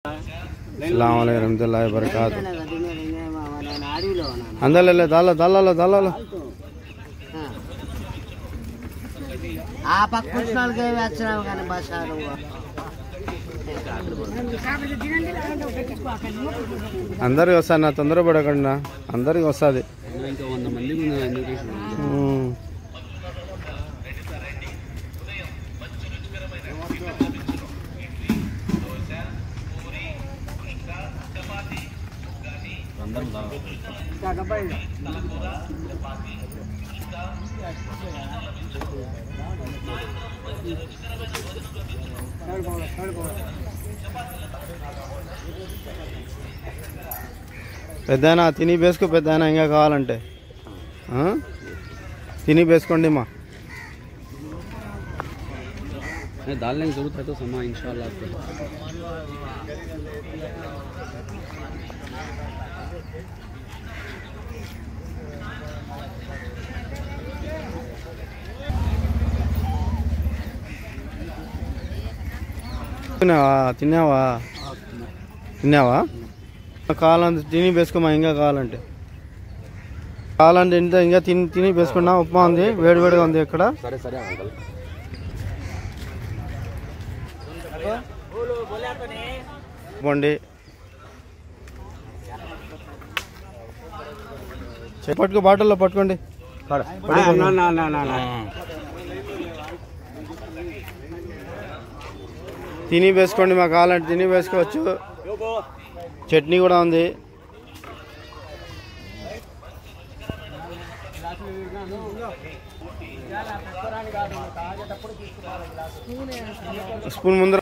अस्सलाम वालेकुम रहमतुल्लाहि व बरकातहू अंदर दाला दाला दाला ఆ పక్క కృష్ణాలకి వేస్తున్నాము కానీ బస్సాలు అందరికి వస్తాను నా తొందర పడకుండా అందరికి వస్తుంది పెద్దనా తిని వేసుకో పెద్దనా ఇంకా కావాలంటే తిని వేసుకోండి మా डालने की जरूरत है तो समा इंशाल्लाह తిన్నావా తిన్నావా కావాలంటే తిని వేసుకోమా ఇంకా కావాలంటే ఇంత ఇంకా తిని వేసుకున్నా ఉప్మా ఉంది వేడివేడిగా ఉంది ఇక్కడ సరే సరే అంకల్ పోండి పట్టుకో బాటిల్లో పట్టుకోండి తిని వేసుకోండి మాకు కావాలంటే తిని వేసుకోవచ్చు చట్నీ కూడా ఉంది స్పూన్ ముందర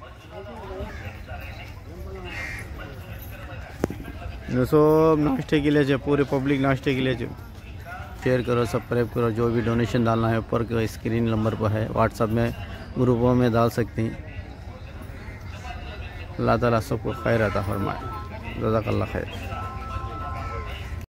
सब नाश्ते के लिए पूरे पब्लिक नाश्ते के लिए शेयर करो सब्सक्राइब करो जो भी डोनेशन डालना है ऊपर के स्क्रीन नंबर पर है व्हाट्सएप में ग्रुपों में डाल सकते हैं अल्लाह ताला सबको खैर अता फरमाए जज़ाकल्लाह खैर।